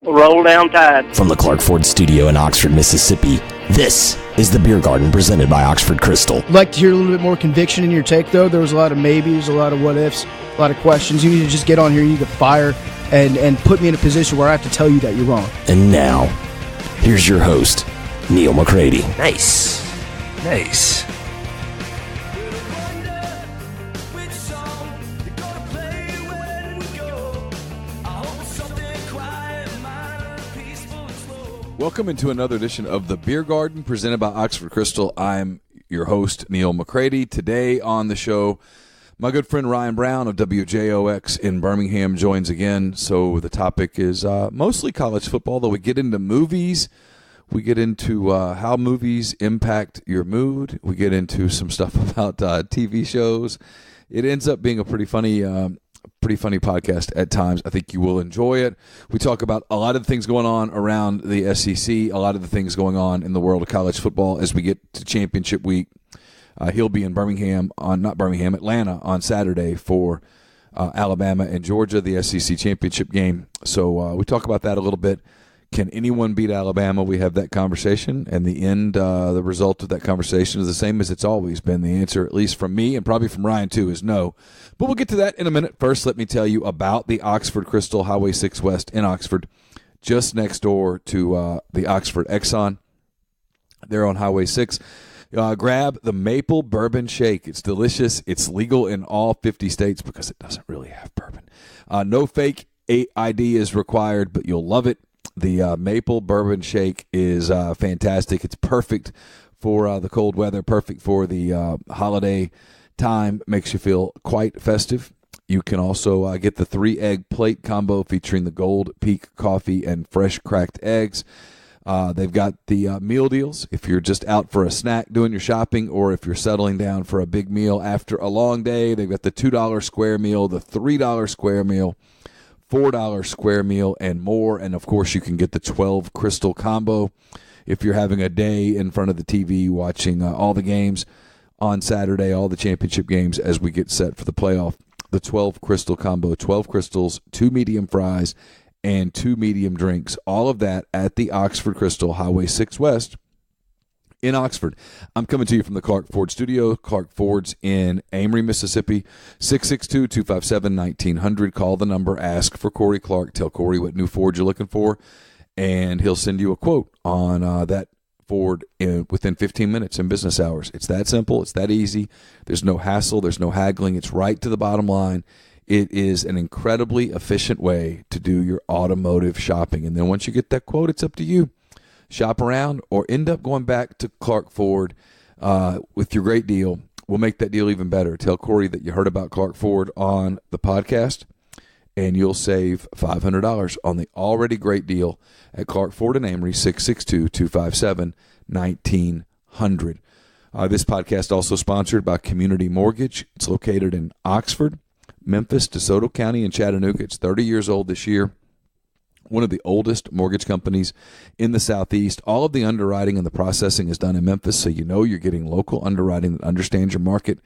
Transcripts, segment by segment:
Roll down tide. From the Clark Ford studio in Oxford, Mississippi, this is the Beer Garden presented by Oxford Crystal. I'd like to hear a little bit more conviction in your take, though. There was a lot of maybes, a lot of what-ifs, a lot of questions. You need to just get on here. You need to fire and put me in a position where I have to tell you that you're wrong. And now, here's your host, Neil McCready. Nice. Welcome into another edition of the Beer Garden presented by Oxford Crystal. I'm your host, Neil McCready. Today on the show, my good friend Ryan Brown of WJOX in Birmingham joins again. So the topic is mostly college football, though we get into movies. We get into how movies impact your mood. We get into some stuff about TV shows. It ends up being a pretty funny podcast at times. I think you will enjoy it. We talk about a lot of the things going on around the SEC, a lot of the things going on in the world of college football as we get to championship week. He'll be in Atlanta on Saturday for Alabama and Georgia, the SEC championship game. So we talk about that a little bit. Can anyone beat Alabama? We have that conversation, and the result of that conversation is the same as it's always been. The answer, at least from me and probably from Ryan too, is no. But we'll get to that in a minute. First, let me tell you about the Oxford Crystal Highway 6 West in Oxford, just next door to the Oxford Exxon. They're on Highway 6. Grab the Maple Bourbon Shake. It's delicious. It's legal in all 50 states because it doesn't really have bourbon. No fake ID is required, but you'll love it. The Maple Bourbon Shake is fantastic. It's perfect for the cold weather, perfect for the holiday time. Makes you feel quite festive. You can also get the 3-egg plate combo featuring the Gold Peak coffee and fresh cracked eggs. They've got the meal deals if you're just out for a snack doing your shopping, or if you're settling down for a big meal after a long day. They've got the $2 square meal, the $3 square meal, $4 square meal, and more. And, of course, you can get the 12 Crystal combo if you're having a day in front of the TV watching all the games on Saturday, all the championship games as we get set for the playoff. The 12 Crystal combo, 12 Crystals, 2 medium fries, and 2 medium drinks. All of that at the Oxford Crystal Highway 6 West in Oxford. I'm coming to you from the Clark Ford studio. Clark Ford's in Amory, Mississippi. 662-257-1900. Call the number. Ask for Corey Clark. Tell Corey what new Ford you're looking for, and he'll send you a quote on that Ford within 15 minutes in business hours. It's that simple. It's that easy. There's no hassle. There's no haggling. It's right to the bottom line. It is an incredibly efficient way to do your automotive shopping. And then once you get that quote, it's up to you. Shop around or end up going back to Clark Ford with your great deal. We'll make that deal even better. Tell Corey that you heard about Clark Ford on the podcast, and you'll save $500 on the already great deal at Clark Ford and Amory, 662-257-1900. This podcast also sponsored by Community Mortgage. It's located in Oxford, Memphis, DeSoto County, and Chattanooga. It's 30 years old this year. One of the oldest mortgage companies in the Southeast. All of the underwriting and the processing is done in Memphis, so you know you're getting local underwriting that understands your market.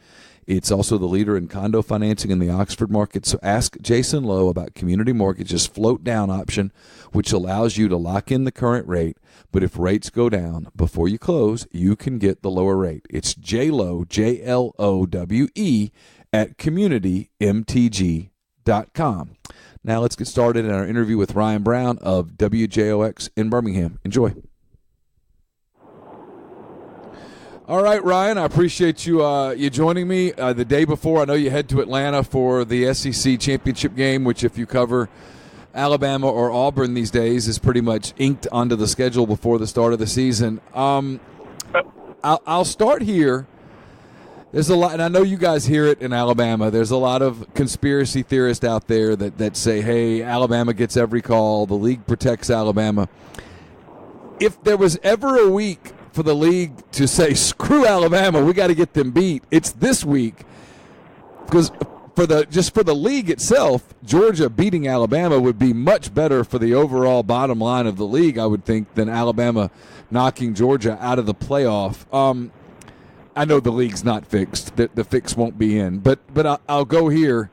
It's also the leader in condo financing in the Oxford market. So ask Jason Lowe about Community Mortgage's float down option, which allows you to lock in the current rate. But if rates go down before you close, you can get the lower rate. It's JLowe, JLOWE, at communitymtg.com. Now let's get started in our interview with Ryan Brown of WJOX in Birmingham. Enjoy. All right, Ryan, I appreciate you joining me the day before. I know you head to Atlanta for the SEC championship game, which if you cover Alabama or Auburn these days is pretty much inked onto the schedule before the start of the season. I'll start here. There's a lot, and I know you guys hear it in Alabama. There's a lot of conspiracy theorists out there that say, hey, Alabama gets every call. The league protects Alabama. If there was ever a week for the league to say, screw Alabama, we got to get them beat, it's this week. Because for the league itself, Georgia beating Alabama would be much better for the overall bottom line of the league, I would think, than Alabama knocking Georgia out of the playoff. I know the league's not fixed. The fix won't be in. But I'll go here.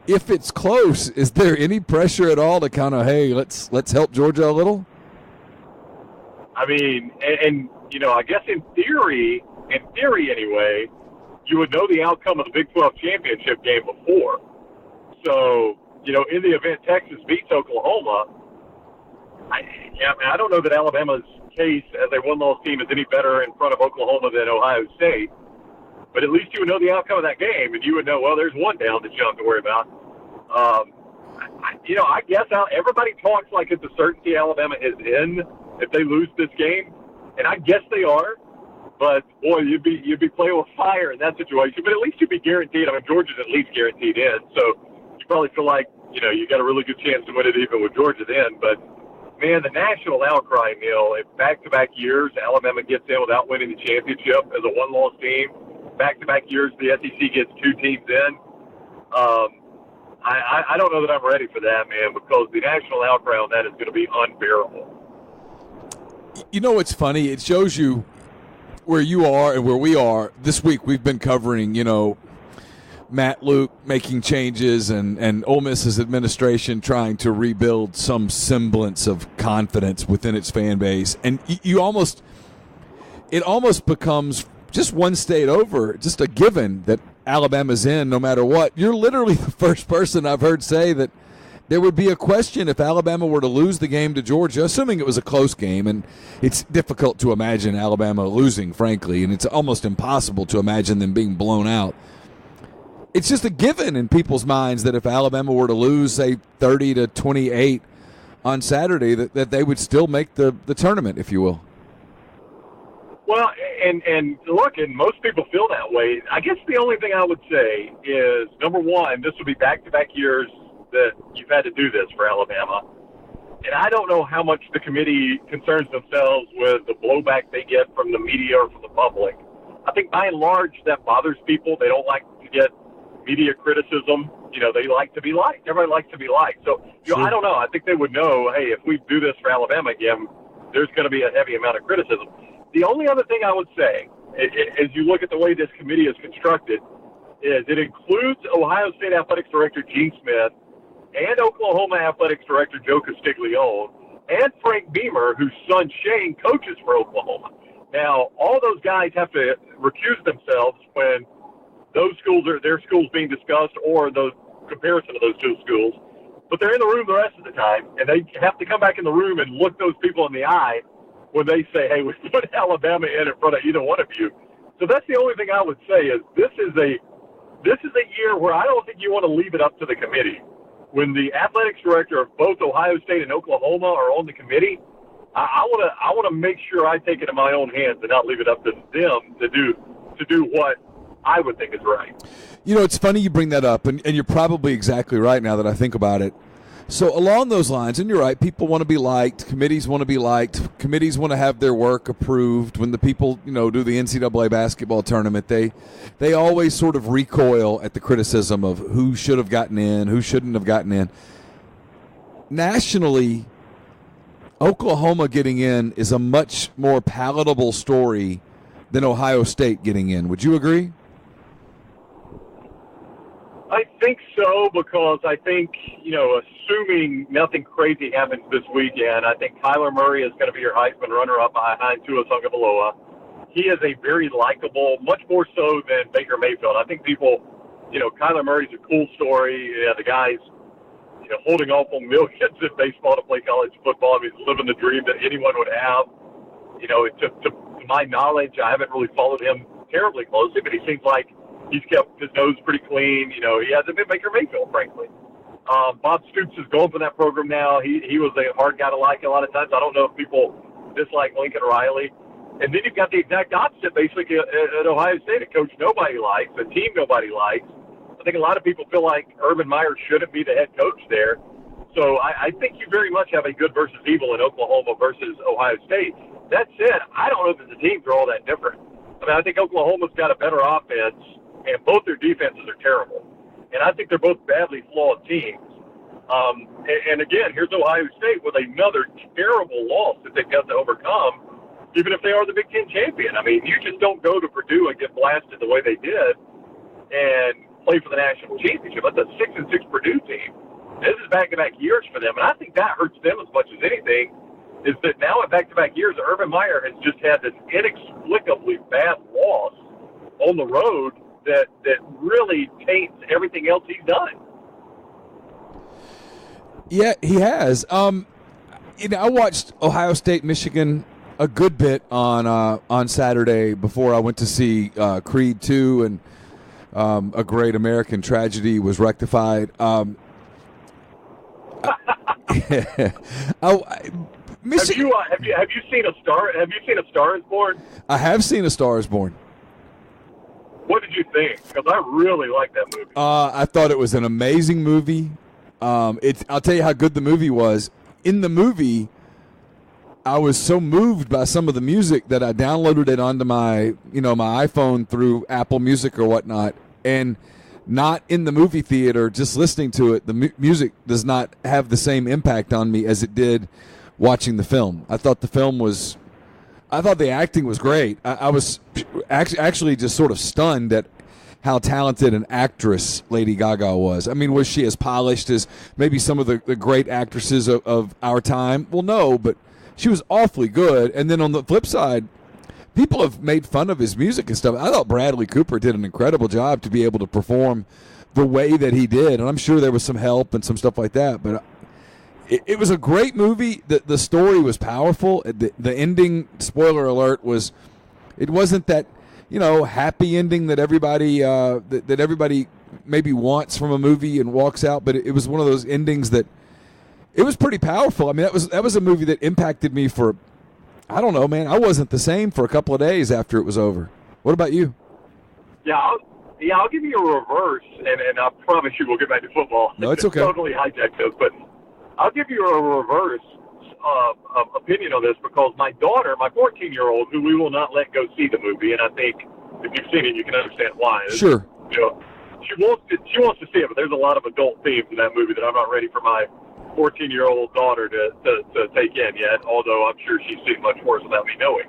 if it's close, is there any pressure at all to kind of, hey, let's help Georgia a little? I mean, and I guess in theory anyway, you would know the outcome of the Big 12 championship game before. So, in the event Texas beats Oklahoma, I don't know that Alabama's case as a one-loss team is any better in front of Oklahoma than Ohio State. But at least you would know the outcome of that game, and you would know, well, there's one down that you don't have to worry about. I guess everybody talks like it's a certainty Alabama is in if they lose this game, and I guess they are. But boy, you'd be playing with fire in that situation. But at least you'd be guaranteed. I mean, Georgia's at least guaranteed in, so you probably feel like you got a really good chance to win it even with Georgia then. But man, the national outcry, Neil, if back-to-back years Alabama gets in without winning the championship as a one-loss team, back-to-back years the SEC gets two teams in, I don't know that I'm ready for that, man, because the national outcry on that is going to be unbearable. It's funny. It shows you where you are and where we are. This week we've been covering, Matt Luke making changes and Ole Miss's administration trying to rebuild some semblance of confidence within its fan base. And it almost becomes just one state over, just a given that Alabama's in no matter what. You're literally the first person I've heard say that there would be a question if Alabama were to lose the game to Georgia, assuming it was a close game, and it's difficult to imagine Alabama losing, frankly, and it's almost impossible to imagine them being blown out. It's just a given in people's minds that if Alabama were to lose, say, 30-28 on Saturday, that they would still make the tournament, if you will. Well, and look, and most people feel that way. I guess the only thing I would say is, number one, this will be back-to-back years that you've had to do this for Alabama. And I don't know how much the committee concerns themselves with the blowback they get from the media or from the public. I think by and large that bothers people. They don't like to get media criticism. They like to be liked. Everybody likes to be liked. So, I don't know. I think they would know, hey, if we do this for Alabama again, there's going to be a heavy amount of criticism. The only other thing I would say, as you look at the way this committee is constructed, is it includes Ohio State Athletics Director Gene Smith and Oklahoma Athletics Director Joe Castiglione and Frank Beamer, whose son Shane coaches for Oklahoma. Now, all those guys have to recuse themselves when their schools being discussed or the comparison of those two schools. But they're in the room the rest of the time, and they have to come back in the room and look those people in the eye when they say, hey, we put Alabama in front of either one of you. So that's the only thing I would say is this is a year where I don't think you want to leave it up to the committee. When the athletics director of both Ohio State and Oklahoma are on the committee, I want to make sure I take it in my own hands and not leave it up to them to do what I would think is right. It's funny you bring that up, and you're probably exactly right now that I think about it. So along those lines, and you're right, people want to be liked, committees want to be liked, committees want to have their work approved. When the people, do the NCAA basketball tournament, they always sort of recoil at the criticism of who should have gotten in, who shouldn't have gotten in. Nationally, Oklahoma getting in is a much more palatable story than Ohio State getting in. Would you agree? I think so, because I think, assuming nothing crazy happens this weekend, I think Kyler Murray is going to be your Heisman runner-up behind Tua Tagovailoa. He is a very likable, much more so than Baker Mayfield. I think people, Kyler Murray's a cool story. Yeah, the guy's, holding off on millions in baseball to play college football. I mean, he's living the dream that anyone would have. To my knowledge, I haven't really followed him terribly closely, but he seems like he's kept his nose pretty clean. He hasn't been Baker Mayfield, frankly. Bob Stoops is going for that program now. He was a hard guy to like a lot of times. I don't know if people dislike Lincoln Riley. And then you've got the exact opposite, basically, at Ohio State, a coach nobody likes, a team nobody likes. I think a lot of people feel like Urban Meyer shouldn't be the head coach there. So I think you very much have a good versus evil in Oklahoma versus Ohio State. That said, I don't know that the teams are all that different. I mean, I think Oklahoma's got a better offense, and both their defenses are terrible. And I think they're both badly flawed teams. And again, here's Ohio State with another terrible loss that they've got to overcome, even if they are the Big Ten champion. I mean, you just don't go to Purdue and get blasted the way they did. And play for the national championship. That's a 6-6 Purdue team. This is back-to-back years for them, and I think that hurts them as much as anything. Is that now at back-to-back years, Urban Meyer has just had this inexplicably bad loss on the road that really taints everything else he's done. Yeah, he has. I watched Ohio State, Michigan a good bit on Saturday before I went to see Creed 2 and A Great American Tragedy was rectified. Michigan. Have you seen A Star Is Born? I have seen A Star Is Born. What did you think? Because I really like that movie. I thought it was an amazing movie. I'll tell you how good the movie was. In the movie, I was so moved by some of the music that I downloaded it onto my iPhone through Apple Music or whatnot, and not in the movie theater, just listening to it, the music does not have the same impact on me as it did watching the film. I thought the acting was great. I was actually just sort of stunned at how talented an actress Lady Gaga was. I mean, was she as polished as maybe some of the great actresses of our time? Well, no, but she was awfully good. And then on the flip side, people have made fun of his music and stuff. I thought Bradley Cooper did an incredible job to be able to perform the way that he did. And I'm sure there was some help and some stuff like that. But it was a great movie. The story was powerful. The ending, spoiler alert, it wasn't that, happy ending that everybody that everybody maybe wants from a movie and walks out. But it was one of those endings that it was pretty powerful. I mean, that was a movie that impacted me for, I don't know, man. I wasn't the same for a couple of days after it was over. What about you? Yeah, I'll give you a reverse, and I promise you we'll get back to football. No, it's okay. Totally hijacked this, but I'll give you a reverse opinion on this because my daughter, my 14-year-old, who we will not let go see the movie, and I think if you've seen it, you can understand why. Sure. She wants to see it, but there's a lot of adult themes in that movie that I'm not ready for my 14-year-old daughter to take in yet, although I'm sure she's seen much worse without me knowing.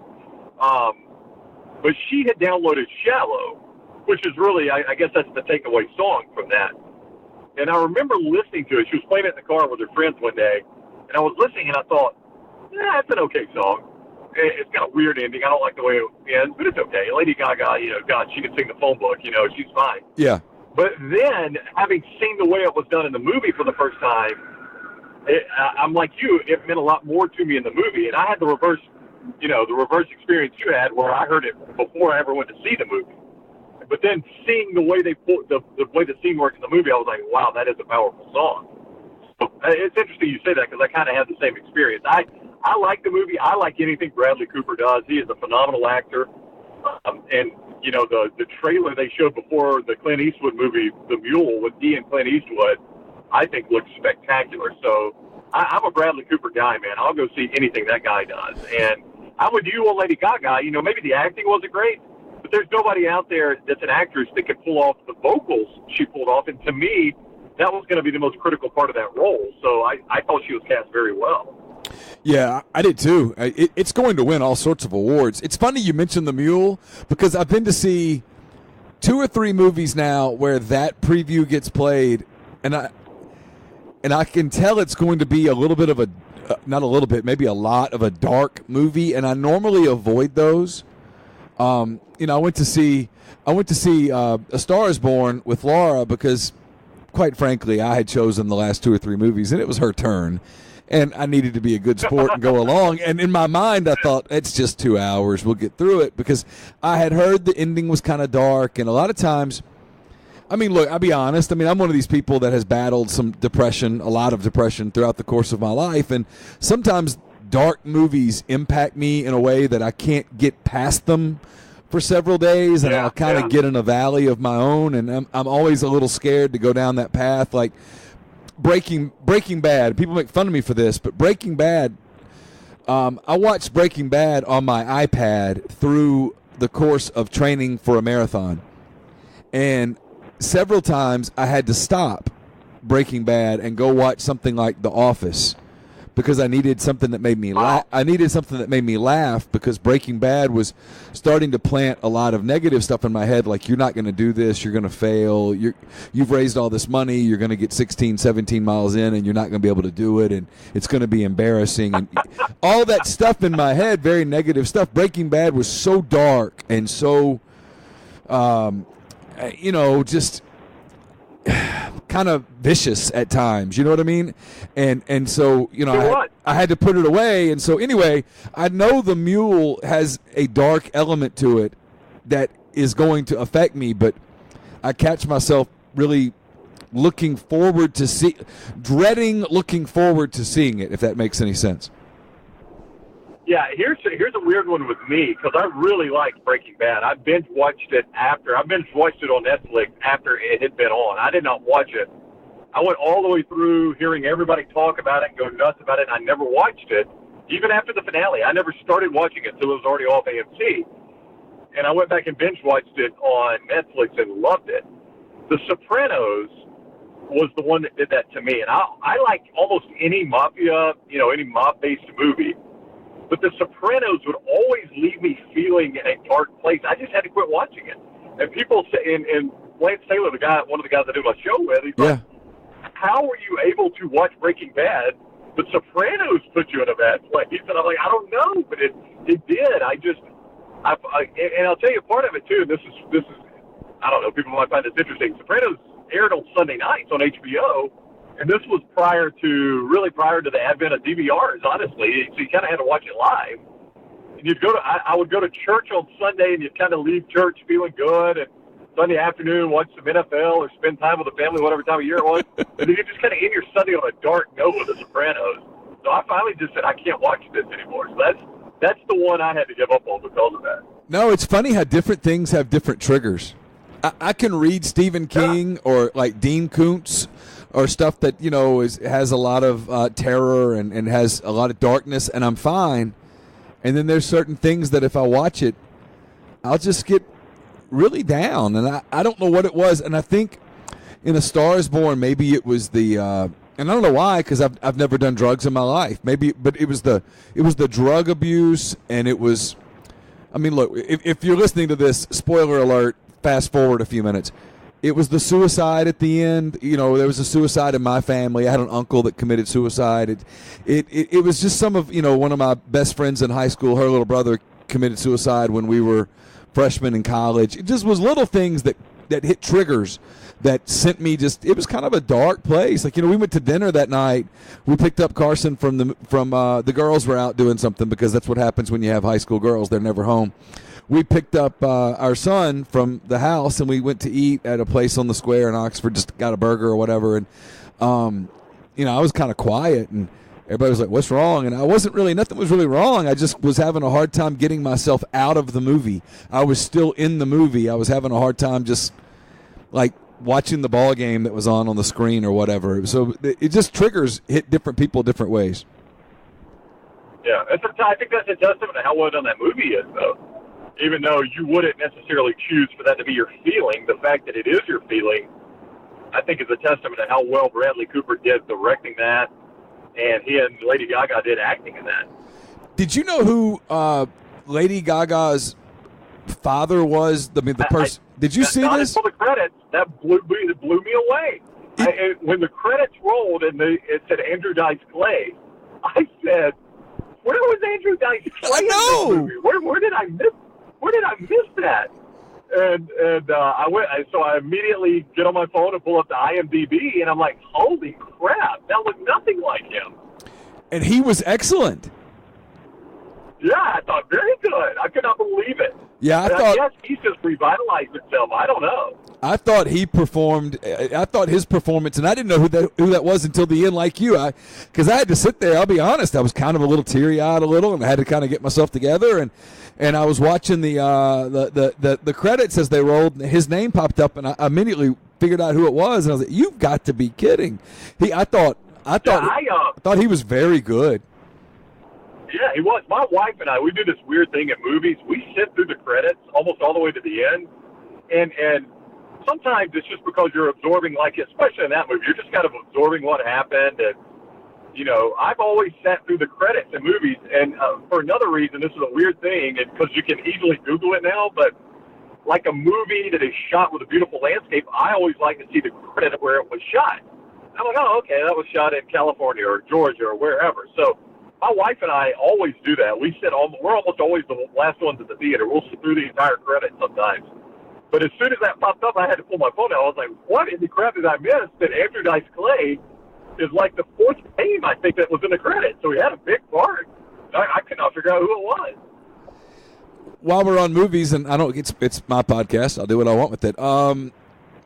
But she had downloaded Shallow, which is really, I guess that's the takeaway song from that. And I remember listening to it. She was playing it in the car with her friends one day, and I was listening, and I thought, it's an okay song. It's got a weird ending. I don't like the way it ends, but it's okay. Lady Gaga, God, she can sing the phone book. She's fine. Yeah. But then, having seen the way it was done in the movie for the first time, I'm like you. It meant a lot more to me in the movie, and I had the reverse experience you had, where I heard it before I ever went to see the movie. But then seeing the way they put the way the scene works in the movie, I was like, wow, that is a powerful song. So it's interesting you say that because I kind of had the same experience. I like the movie. I like anything Bradley Cooper does. He is a phenomenal actor. And the trailer they showed before the Clint Eastwood movie, The Mule, with he and Clint Eastwood, I think looks spectacular. So I'm a Bradley Cooper guy, man. I'll go see anything that guy does. And I'm with you on Lady Gaga. Maybe the acting wasn't great, but there's nobody out there that's an actress that can pull off the vocals she pulled off. And to me, that was going to be the most critical part of that role. So I thought she was cast very well. Yeah, I did too. It's going to win all sorts of awards. It's funny you mentioned The Mule because I've been to see 2 or 3 movies now where that preview gets played, and I can tell it's going to be a little bit of a, not a little bit, maybe a lot of a dark movie, and I normally avoid those. I went to see A Star Is Born with Laura because, quite frankly, I had chosen the last 2 or 3 movies, and it was her turn. And I needed to be a good sport and go along. And in my mind, I thought, it's just 2 hours. We'll get through it. Because I had heard the ending was kind of dark. And a lot of times, look, I'll be honest. I'm one of these people that has battled some depression, a lot of depression throughout the course of my life. And sometimes dark movies impact me in a way that I can't get past them for several days. And I'll kind of get in a valley of my own. And I'm always a little scared to go down that path. Like, Breaking Bad. People make fun of me for this, but Breaking Bad, I watched Breaking Bad on my iPad through the course of training for a marathon. And several times I had to stop Breaking Bad and go watch something like The Office because I needed something that made me laugh. I needed something that made me laugh because Breaking Bad was starting to plant a lot of negative stuff in my head, like you're not going to do this, you're going to fail, you've raised all this money, you're going to get 16, 17 miles in, and you're not going to be able to do it, and it's going to be embarrassing, and all that stuff in my head, very negative stuff. Breaking Bad was so dark and so, just kind of vicious at times, you know what I mean? And so, I had to put it away. And so anyway, I know The Mule has a dark element to it that is going to affect me, but I catch myself really looking forward to looking forward to seeing it, if that makes any sense. Yeah, here's a weird one with me, because I really liked Breaking Bad. I binge watched it on Netflix after it had been on. I did not watch it. I went all the way through hearing everybody talk about it and go nuts about it, and I never watched it, even after the finale. I never started watching it until it was already off AMC. And I went back and binge watched it on Netflix and loved it. The Sopranos was the one that did that to me. And I like almost any mafia, any mob-based movie. But The Sopranos would always leave me feeling in a dark place. I just had to quit watching it. And people say, and Lance Taylor, one of the guys I do my show with, he's like, how were you able to watch Breaking Bad, but Sopranos put you in a bad place? And I'm like, I don't know, but it did. And I'll tell you part of it too. This is I don't know. People might find this interesting. Sopranos aired on Sunday nights on HBO. And this was prior to the advent of DVRs, honestly. So you kind of had to watch it live. And I would go to church on Sunday, and you'd kind of leave church feeling good. And Sunday afternoon, watch some NFL or spend time with the family, whatever time of year it was. And then you just kind of end your Sunday on a dark note with The Sopranos. So I finally just said, I can't watch this anymore. So that's the one I had to give up on because of that. No, it's funny how different things have different triggers. I can read Stephen King or like Dean Koontz, or stuff that, has a lot of terror and has a lot of darkness, and I'm fine. And then there's certain things that if I watch it, I'll just get really down. And I don't know what it was. And I think in A Star Is Born, maybe it was the and I don't know why, because I've never done drugs in my life. Maybe, but it was the drug abuse, and it was. I mean, look, if you're listening to this, spoiler alert, fast forward a few minutes. It was the suicide at the end. There was a suicide in my family. I had an uncle that committed suicide. It was just some of, one of my best friends in high school, her little brother committed suicide when we were freshmen in college. It just was little things that hit triggers that sent me it was kind of a dark place. Like, we went to dinner that night. We picked up Carson from the girls were out doing something, because that's what happens when you have high school girls. They're never home. We picked up our son from the house, and we went to eat at a place on the square in Oxford, just got a burger or whatever. And, I was kind of quiet, and everybody was like, what's wrong? And nothing was really wrong. I just was having a hard time getting myself out of the movie. I was still in the movie. I was having a hard time just, like, watching the ball game that was on the screen or whatever. So it just hit different people different ways. Yeah, I think that's a testament to how well done that movie is, though. Even though you wouldn't necessarily choose for that to be your feeling, the fact that it is your feeling, I think is a testament to how well Bradley Cooper did directing that, and he and Lady Gaga did acting in that. Did you know who Lady Gaga's father was? The person. Did you see this? For the credits, that blew me away. When the credits rolled and it said Andrew Dice Clay, I said, "Where was Andrew Dice Clay?" I know. In this movie? Where did I miss that? And so I immediately get on my phone and pull up the IMDb, and I'm like, holy crap, that looked nothing like him. And he was excellent. Yeah, I thought very good. I could not believe it. Yeah, I guess he's just revitalized himself. I don't know. I thought he performed. I thought his performance, and I didn't know who that was until the end, like you. Because I had to sit there. I'll be honest. I was kind of a little teary-eyed, and I had to kind of get myself together. And I was watching the credits as they rolled. And his name popped up, and I immediately figured out who it was. And I was like, "You've got to be kidding!" I thought he was very good. Yeah, he was. My wife and I, we do this weird thing at movies. We sit through the credits almost all the way to the end, and sometimes it's just because you're absorbing, like especially in that movie, you're just kind of absorbing what happened, and I've always sat through the credits in movies, and for another reason, this is a weird thing, because you can easily Google it now, but like a movie that is shot with a beautiful landscape, I always like to see the credit where it was shot. I'm like, oh, okay, that was shot in California or Georgia or wherever. So my wife and I always do that. We're almost always the last ones at the theater. We'll sit through the entire credits sometimes. But as soon as that popped up, I had to pull my phone out. I was like, what in the crap did I miss? That Andrew Dice Clay is like the fourth name, I think, that was in the credits. So he had a big part. I could not figure out who it was. While we're on movies, and it's my podcast, I'll do what I want with it.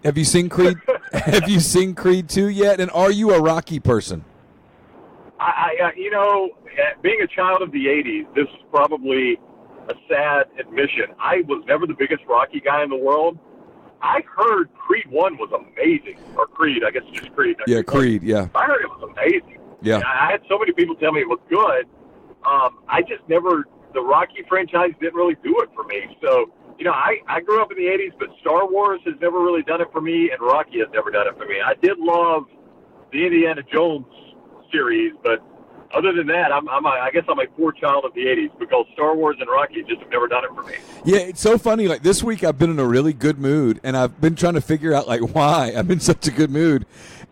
Have you seen Creed? Have you seen Creed 2 yet? And are you a Rocky person? Being a child of the 80s, this is probably a sad admission. I was never the biggest Rocky guy in the world. I heard Creed 1 was amazing. Or Creed, I guess it's just Creed. Yeah, Creed, yeah. I heard it was amazing. Yeah. I had so many people tell me it was good. I just never, the Rocky franchise didn't really do it for me. So, I grew up in the 80s, but Star Wars has never really done it for me, and Rocky has never done it for me. I did love the Indiana Jones series, but other than that, I guess I'm a poor child of the 80s, because Star Wars and Rocky just have never done it for me. Yeah, it's so funny. Like this week, I've been in a really good mood, and I've been trying to figure out why I'm in such a good mood.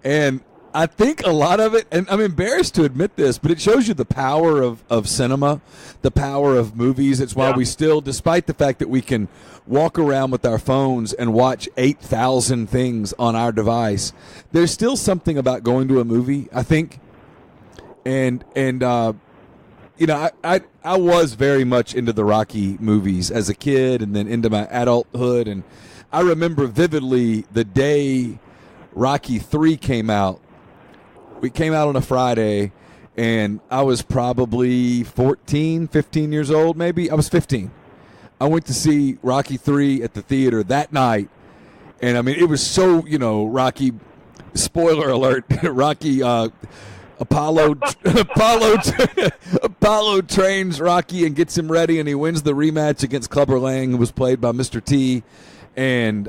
And I think a lot of it, and I'm embarrassed to admit this, but it shows you the power of cinema, the power of movies. It's why we still, despite the fact that we can walk around with our phones and watch 8,000 things on our device, there's still something about going to a movie, I think. And I was very much into the Rocky movies as a kid, and then into my adulthood. And I remember vividly the day Rocky 3 came out. We came out on a Friday, and I was probably 15 years old, maybe. I was 15. I went to see Rocky 3 at the theater that night. And, I mean, it was so, Rocky, spoiler alert, Rocky, Apollo trains Rocky and gets him ready, and he wins the rematch against Clubber Lang, who was played by Mr. T. And,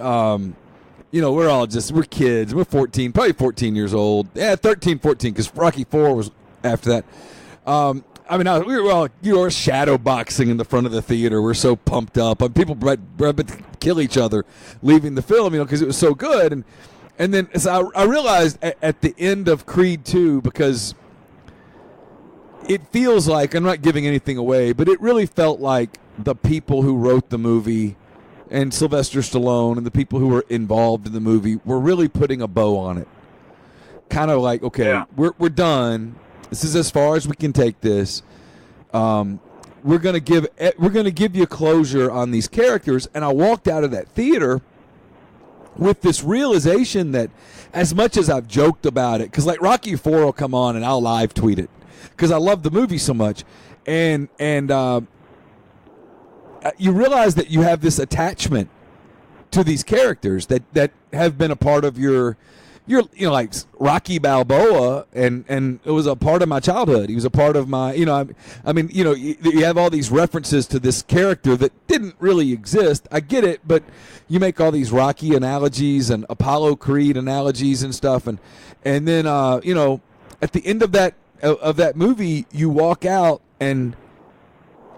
we're kids. We're 14, probably 14 years old. Yeah, 13, 14, because Rocky 4 was after that. We were all, shadow boxing in the front of the theater. We're so pumped up. People were about to kill each other leaving the film, because it was so good. And then so I realized at the end of Creed 2, because it feels like, I'm not giving anything away, but it really felt like the people who wrote the movie and Sylvester Stallone and the people who were involved in the movie were really putting a bow on it. Kind of like, okay, we're done. This is as far as we can take this. We're gonna give you closure on these characters. And I walked out of that theater with this realization that, as much as I've joked about it, because like Rocky 4 will come on and I'll live tweet it because I love the movie so much, and you realize that you have this attachment to these characters that have been a part of your like Rocky Balboa, and it was a part of my childhood. He was a part of my, you have all these references to this character that didn't really exist. I get it, but you make all these Rocky analogies and Apollo Creed analogies and stuff, and then at the end of that movie, you walk out and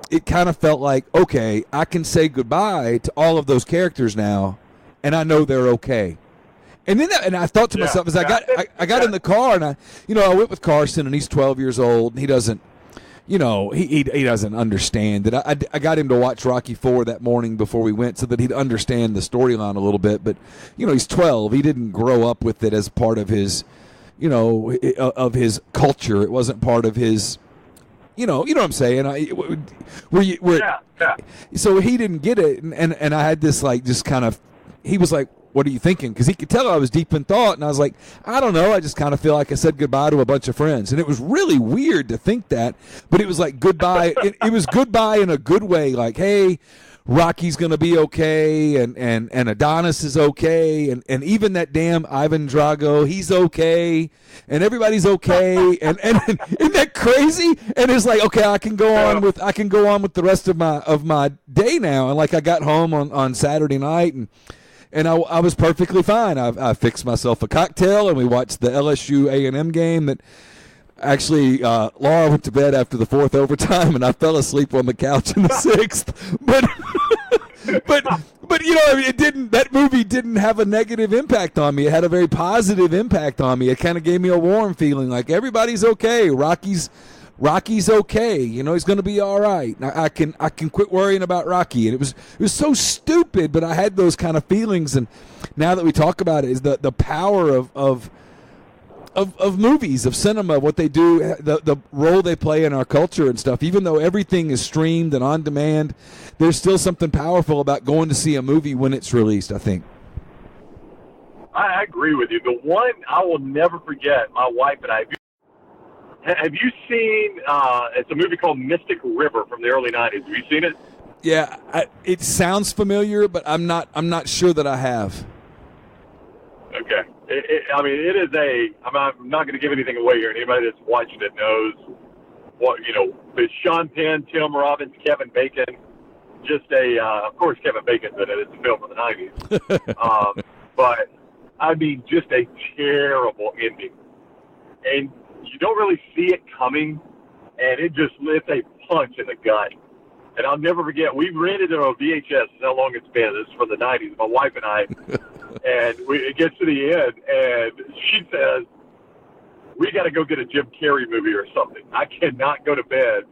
it kind of felt like, okay, I can say goodbye to all of those characters now, and I know they're okay. And then and I thought to myself, as I got in the car, and I went with Carson, and he's 12 years old, and he doesn't, he doesn't understand it. I got him to watch Rocky 4 that morning before we went, so that he'd understand the storyline a little bit. But he's 12; he didn't grow up with it as part of his, of his culture. It wasn't part of his. You know what I'm saying? So he didn't get it, and I had this just kind of. He was like, "What are you thinking?" Because he could tell I was deep in thought, and I was like, "I don't know. I just kind of feel like I said goodbye to a bunch of friends," and it was really weird to think that, but it was like goodbye. It was goodbye in a good way, like, "Hey, Rocky's going to be okay, and Adonis is okay, and even that damn Ivan Drago, he's okay, and everybody's okay, and isn't that crazy?" And it's like, okay, I can go on with the rest of my day now. And like, I got home on Saturday night, and I was perfectly fine. I fixed myself a cocktail, and we watched the LSU A&M game that Actually, Laura went to bed after the fourth overtime, and I fell asleep on the couch in the sixth. But you know, I mean, it didn't. That movie didn't have a negative impact on me. It had a very positive impact on me. It kind of gave me a warm feeling, like everybody's okay. Rocky's okay. You know, he's going to be all right. I can quit worrying about Rocky. And it was so stupid, but I had those kind of feelings. And now that we talk about it, is the power of movies, of cinema, what they do, the role they play in our culture and stuff. Even though everything is streamed and on demand, there's still something powerful about going to see a movie when it's released, I think. I agree with you. The one I will never forget, my wife and I, have you seen, it's a movie called Mystic River from the early 90s. Have you seen it? Yeah, it sounds familiar, but I'm not sure that I have. Okay. I mean, it is I'm not going to give anything away here. Anybody that's watching it knows what, you know, it's Sean Penn, Tim Robbins, Kevin Bacon. Just of course, Kevin Bacon's in it. It's a film from the 90s. But, I mean, just a terrible ending. And you don't really see it coming, and it's a punch in the gut. And I'll never forget, we rented it on VHS. That's how long it's been. This is from the 90s. My wife and I, and it gets to the end, and she says, we got to go get a Jim Carrey movie or something. I cannot go to bed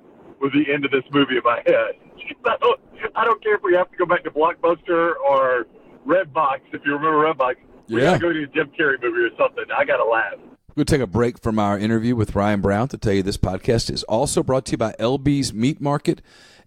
with the end of this movie in my head. I don't care if we have to go back to Blockbuster or Redbox, if you remember Redbox. We got to go to a Jim Carrey movie or something. I got to laugh. We'll take a break from our interview with Ryan Brown to tell you this podcast is also brought to you by LB's Meat Market.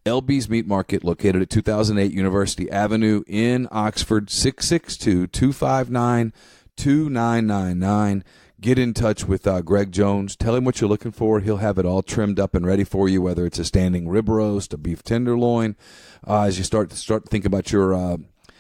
LB's Meat Market, located at 2008 University Avenue in Oxford, 662-259-2999. Get in touch with Greg Jones. Tell him what you're looking for. He'll have it all trimmed up and ready for you, whether it's a standing rib roast, a beef tenderloin. As you start to think about your,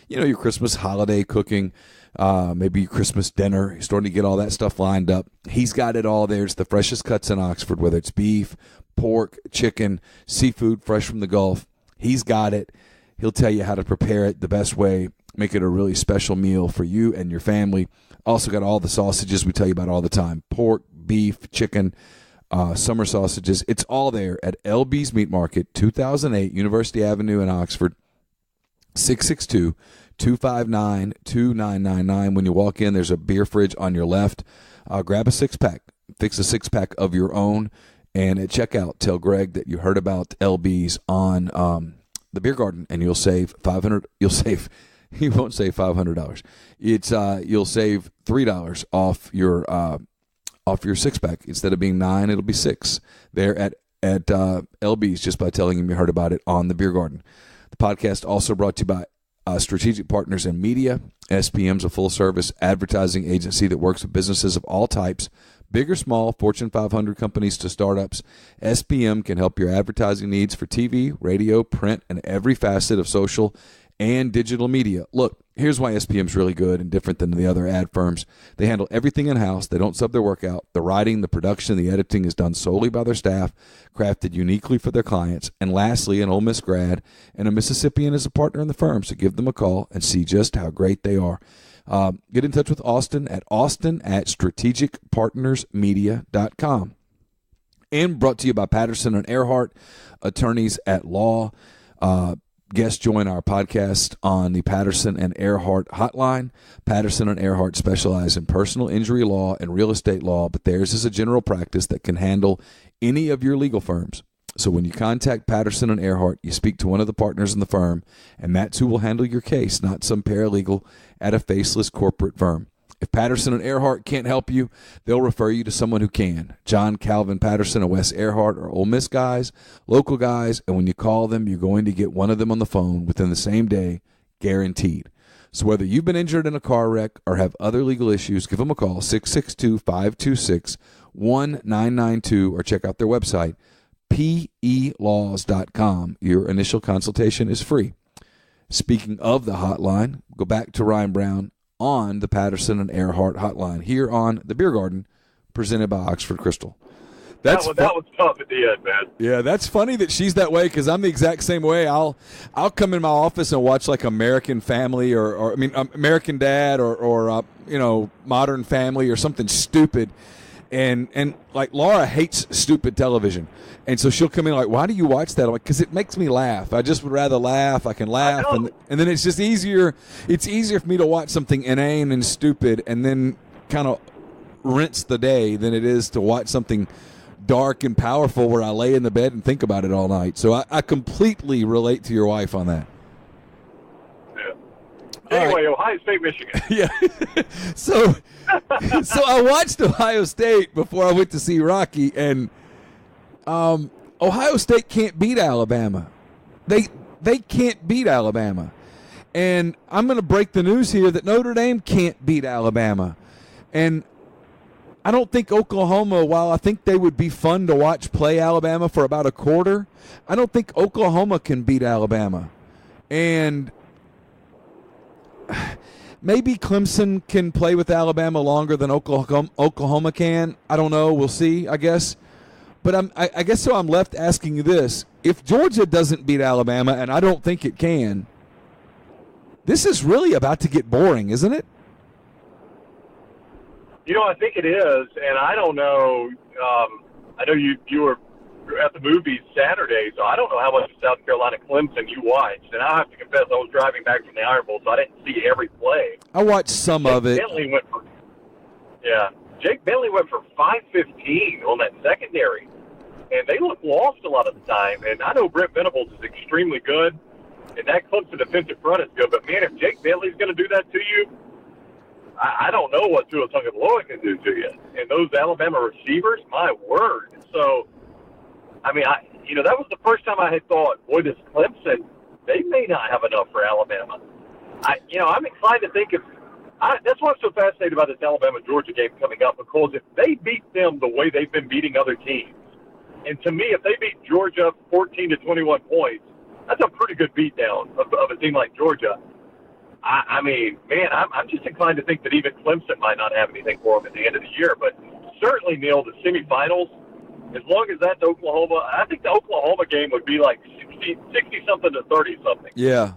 your Christmas holiday cooking, maybe your Christmas dinner, you're starting to get all that stuff lined up. He's got it all there. It's the freshest cuts in Oxford, whether it's beef, pork, chicken, seafood, fresh from the Gulf. He's got it. He'll tell you how to prepare it the best way, make it a really special meal for you and your family. Also got all the sausages we tell you about all the time, pork, beef, chicken, summer sausages. It's all there at LB's Meat Market, 2008 University Avenue in Oxford, 662-259-2999. When you walk in, there's a beer fridge on your left. Grab a six-pack. Fix a six-pack of your own. And at checkout, tell Greg that you heard about LB's on the Beer Garden, and you'll save $500. You won't save $500. It's you'll save $3 off your six-pack. Instead of being $9, it'll be $6. There at LB's, just by telling him you heard about it on the Beer Garden. The podcast also brought to you by Strategic Partners in Media. SPM's a full-service advertising agency that works with businesses of all types, big or small, Fortune 500 companies to startups. SPM can help your advertising needs for TV, radio, print, and every facet of social and digital media. Look, here's why SPM's really good and different than the other ad firms. They handle everything in-house. They don't sub their work out. The writing, the production, the editing is done solely by their staff, crafted uniquely for their clients. And lastly, an Ole Miss grad and a Mississippian is a partner in the firm, so give them a call and see just how great they are. Get in touch with Austin at strategicpartnersmedia.com. And brought to you by Patterson and Earhart, attorneys at law. Guests join our podcast on the Patterson and Earhart hotline. Patterson and Earhart specialize in personal injury law and real estate law, but theirs is a general practice that can handle any of your legal firms. So when you contact Patterson and Earhart, you speak to one of the partners in the firm, and that's who will handle your case, not some paralegal at a faceless corporate firm. If Patterson and Earhart can't help you, they'll refer you to someone who can. John Calvin Patterson and Wes Earhart are Ole Miss guys, local guys, and when you call them, you're going to get one of them on the phone within the same day, guaranteed. So whether you've been injured in a car wreck or have other legal issues, give them a call, 662-526-1992, or check out their website, pelaws.com. Your initial consultation is free. Speaking of the hotline, go back to Ryan Brown on the Patterson and Earhart hotline here on the Beer Garden, presented by Oxford Crystal. That was tough at the end, man. Yeah, that's funny that she's that way, because I'm the exact same way. I'll come in my office and watch like American Family or American Dad or Modern Family or something stupid, And like Laura hates stupid television, and so she'll come in like, "Why do you watch that?" I'm like, "Because it makes me laugh. I just would rather laugh. I can laugh, and then it's just easier. It's easier for me to watch something inane and stupid, and then kind of rinse the day than it is to watch something dark and powerful where I lay in the bed and think about it all night." So I completely relate to your wife on that. Anyway, Ohio State, Michigan. Yeah. So I watched Ohio State before I went to see Rocky, and Ohio State can't beat Alabama. They can't beat Alabama. And I'm going to break the news here that Notre Dame can't beat Alabama. And I don't think Oklahoma, while I think they would be fun to watch play Alabama for about a quarter, I don't think Oklahoma can beat Alabama. And maybe Clemson can play with Alabama longer than Oklahoma can. I don't know. We'll see, I guess. But I guess so I'm left asking you this. If Georgia doesn't beat Alabama, and I don't think it can, this is really about to get boring, isn't it? I think it is, and I don't know. I know you were at the movies Saturday, so I don't know how much of South Carolina Clemson you watched. And I have to confess, I was driving back from the Iron Bowl, so I didn't see every play. I watched some of it. Jake Bentley went for 515 on that secondary, and they look lost a lot of the time. And I know Brent Venables is extremely good, and that Clemson defensive front is good. But, man, if Jake Bentley's going to do that to you, I don't know what Tua Tagovailoa can do to you. And those Alabama receivers, my word. So, I mean, that was the first time I had thought, boy, this Clemson, they may not have enough for Alabama. I'm inclined to think that's why I'm so fascinated about this Alabama-Georgia game coming up, because if they beat them the way they've been beating other teams, and to me, if they beat Georgia 14 to 21 points, that's a pretty good beatdown of a team like Georgia. I mean, man, I'm just inclined to think that even Clemson might not have anything for them at the end of the year. But certainly, Neil, the semifinals, as long as that's Oklahoma, I think the Oklahoma game would be like 60-something to 30-something. Yeah.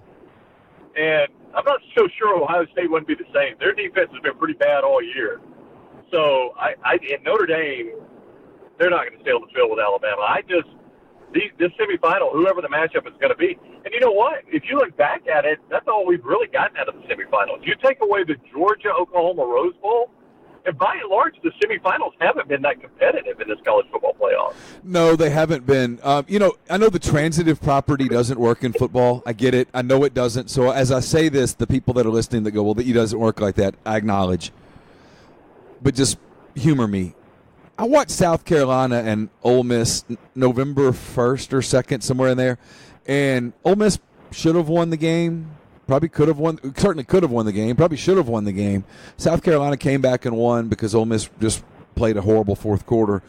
And I'm not so sure Ohio State wouldn't be the same. Their defense has been pretty bad all year. So, in Notre Dame, they're not going to steal the field with Alabama. This semifinal, whoever the matchup is going to be. And you know what? If you look back at it, that's all we've really gotten out of the semifinals. You take away the Georgia-Oklahoma Rose Bowl, and by and large, the semifinals haven't been that competitive in this college football playoff. No, they haven't been. I know the transitive property doesn't work in football. I get it. I know it doesn't. So as I say this, the people that are listening that go, well, it doesn't work like that, I acknowledge. But just humor me. I watched South Carolina and Ole Miss November 1st or 2nd, somewhere in there, and Ole Miss should have won the game. Probably could have won. Certainly could have won the game. Probably should have won the game. South Carolina came back and won because Ole Miss just played a horrible fourth quarter.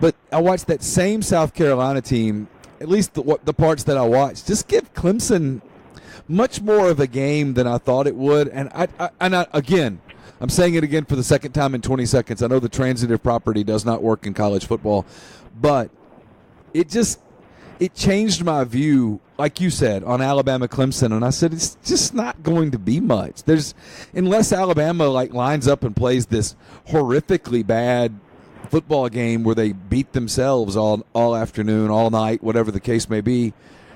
But I watched that same South Carolina team, at least the parts that I watched, just give Clemson much more of a game than I thought it would. And again, I'm saying it again for the second time in 20 seconds. I know the transitive property does not work in college football, but it changed my view, like you said, on Alabama-Clemson, and I said it's just not going to be much. Unless Alabama lines up and plays this horrifically bad football game where they beat themselves all afternoon, all night, whatever the case may be,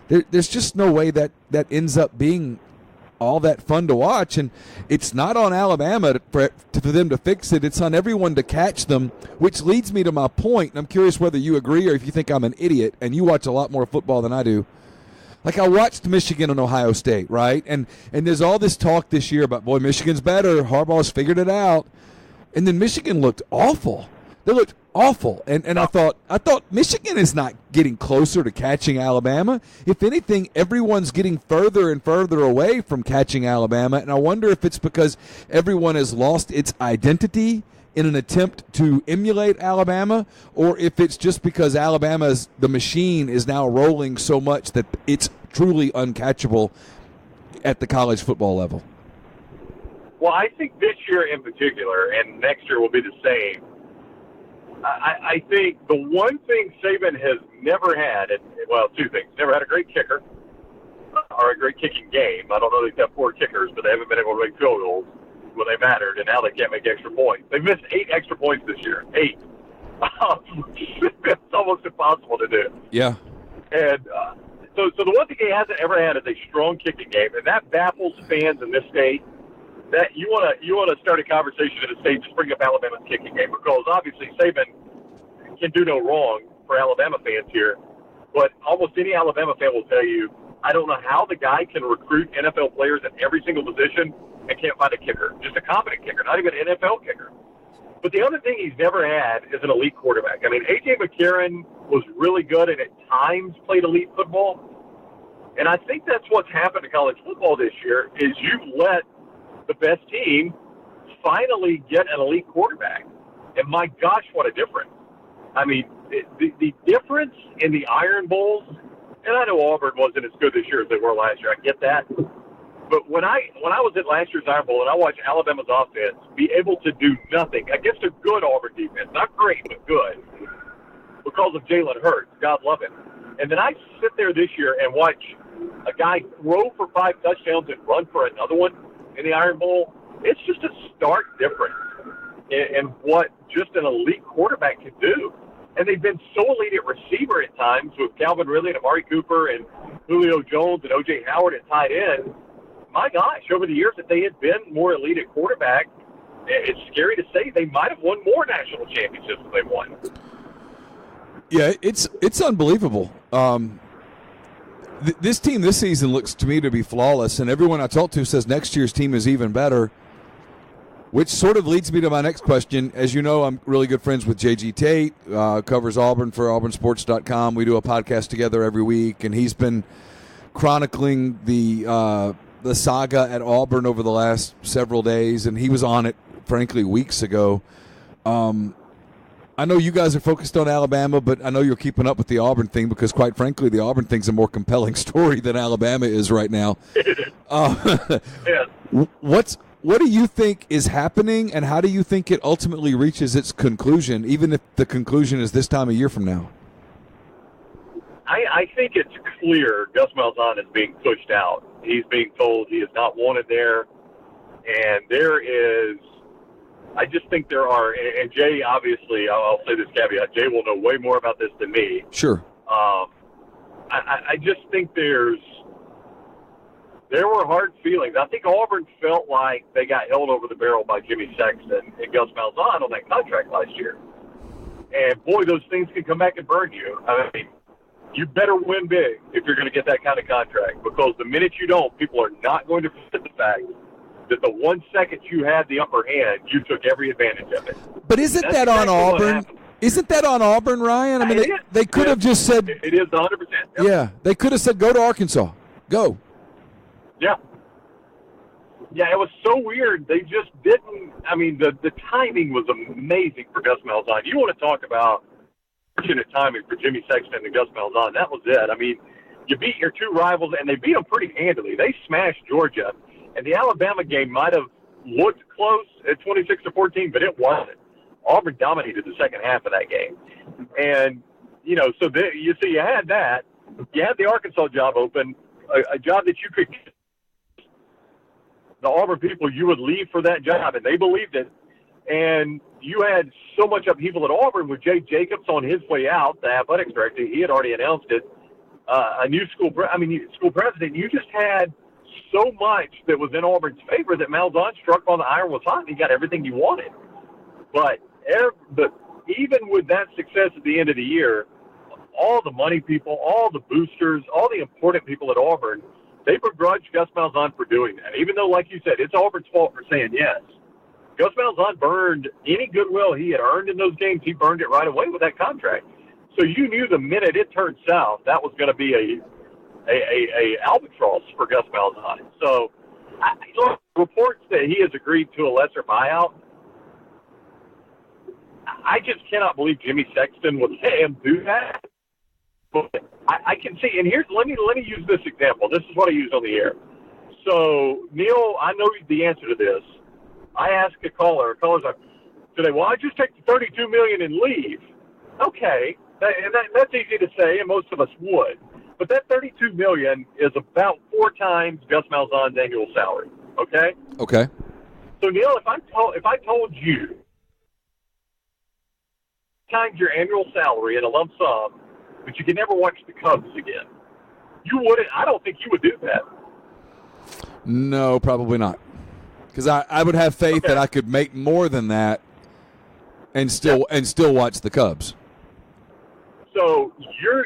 there's just no way that ends up being all that fun to watch. And it's not on Alabama for them to fix it. It's on everyone to catch them, which leads me to my point. And I'm curious whether you agree or if you think I'm an idiot, and you watch a lot more football than I do. Like, I watched Michigan and Ohio State, right? And there's all this talk this year about, boy, Michigan's better. Harbaugh's figured it out. And then Michigan looked awful. They looked awful. And I thought Michigan is not getting closer to catching Alabama. If anything, everyone's getting further and further away from catching Alabama. And I wonder if it's because everyone has lost its identity in an attempt to emulate Alabama, or if it's just because the machine is now rolling so much that it's truly uncatchable at the college football level. Well, I think this year in particular, and next year will be the same, I think the one thing Saban has never had, two things. Never had a great kicker or a great kicking game. I don't know if they've got 4 kickers, but they haven't been able to make field goals when they mattered, and now they can't make extra points. They've missed 8 extra points this year. 8. It's almost impossible to do. Yeah. And so the one thing he hasn't ever had is a strong kicking game, and that baffles fans in this state. That you want to start a conversation in the state, just bring up Alabama's kicking game, because obviously Saban can do no wrong for Alabama fans here. But almost any Alabama fan will tell you, I don't know how the guy can recruit NFL players at every single position and can't find a kicker, just a competent kicker, not even an NFL kicker. But the other thing he's never had is an elite quarterback. I mean, A.J. McCarron was really good and at times played elite football. And I think that's what's happened to college football this year is you've let the best team finally get an elite quarterback. And my gosh, what a difference. I mean, the difference in the Iron Bowls, and I know Auburn wasn't as good this year as they were last year. I get that. But when I was at last year's Iron Bowl and I watched Alabama's offense be able to do nothing against a good Auburn defense, not great, but good, because of Jalen Hurts, God love him. And then I sit there this year and watch a guy throw for 5 touchdowns and run for another one in the Iron Bowl. It's just a stark difference in what just an elite quarterback can do. And they've been so elite at receiver at times with Calvin Ridley and Amari Cooper and Julio Jones and O.J. Howard at tight end. My gosh, over the years, if they had been more elite at quarterback, it's scary to say they might have won more national championships than they won. Yeah, it's unbelievable. This team this season looks to me to be flawless, and everyone I talk to says next year's team is even better, which sort of leads me to my next question. As you know, I'm really good friends with J.G. Tate, covers Auburn for AuburnSports.com. We do a podcast together every week, and he's been chronicling the saga at Auburn over the last several days, and he was on it, frankly, weeks ago. I know you guys are focused on Alabama, but I know you're keeping up with the Auburn thing because, quite frankly, the Auburn thing's a more compelling story than Alabama is right now. Yeah. What do you think is happening, and how do you think it ultimately reaches its conclusion, even if the conclusion is this time a year from now? I think it's clear Gus Malzahn is being pushed out. He's being told he is not wanted there. And there is, I just think there are, and Jay, obviously, I'll say this caveat, Jay will know way more about this than me. Sure. I just think there were hard feelings. I think Auburn felt like they got held over the barrel by Jimmy Sexton and Gus Malzahn on that contract last year. And, boy, those things can come back and burn you. I mean, you better win big if you're going to get that kind of contract, because the minute you don't, people are not going to forget the fact that the 1 second you had the upper hand, you took every advantage of it. But isn't that on Auburn? Isn't that on Auburn, Ryan? I mean, they could have just said – It is 100%. Yep. Yeah, they could have said, go to Arkansas. Go. Yeah. Yeah, it was so weird. They just didn't – I mean, the timing was amazing for Gus Malzahn. You want to talk about fortunate timing for Jimmy Sexton and Gus Malzahn. That was it. I mean, you beat your two rivals, and they beat them pretty handily. They smashed Georgia, and the Alabama game might have looked close at 26-14, but it wasn't. Auburn dominated the second half of that game. And, you know, so you had that. You had the Arkansas job open, a job that you could get the Auburn people, you would leave for that job, and they believed it. And you had so much upheaval at Auburn with Jay Jacobs on his way out, the athletics director. He had already announced it. A new school president. You just had so much that was in Auburn's favor that Malzahn struck while the iron was hot, and he got everything he wanted. But even with that success at the end of the year, all the money people, all the boosters, all the important people at Auburn, they begrudged Gus Malzahn for doing that. Even though, like you said, it's Auburn's fault for saying yes. Gus Malzahn burned any goodwill he had earned in those games. He burned it right away with that contract. So you knew the minute it turned south, that was going to be a albatross for Gus Malzahn. So reports that he has agreed to a lesser buyout, I just cannot believe Jimmy Sexton would let him do that. But I can see, and let me use this example. This is what I used on the air. So, Neil, I know the answer to this. I asked a caller's like, today, well, I just take the $32 million and leave. Okay, that's easy to say, and most of us would. But that $32 million is about 4 times Gus Malzahn's annual salary. Okay. Okay. So, Neil, if I told you times your annual salary in a lump sum, but you can never watch the Cubs again. You wouldn't. I don't think you would do that. No, probably not. Because I would have faith that I could make more than that and still watch the Cubs. So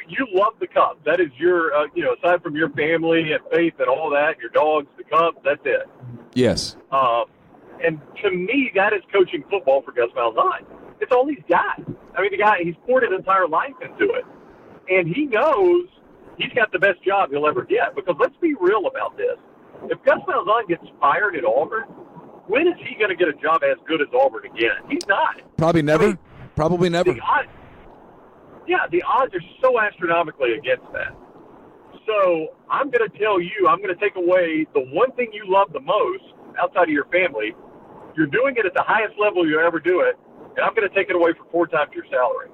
you love the Cubs. That is your, aside from your family and faith and all that, your dogs, the Cubs, that's it. Yes. And to me, that is coaching football for Gus Malzahn. It's all he's got. I mean, the guy, he's poured his entire life into it. And he knows he's got the best job he'll ever get. Because let's be real about this. If Gus Malzahn gets fired at Auburn, when is he going to get a job as good as Auburn again? He's not. Probably never. I mean, Probably never. The odds are so astronomically against that. So I'm going to tell you, I'm going to take away the one thing you love the most outside of your family. You're doing it at the highest level you ever do it, and I'm going to take it away for 4 times your salary.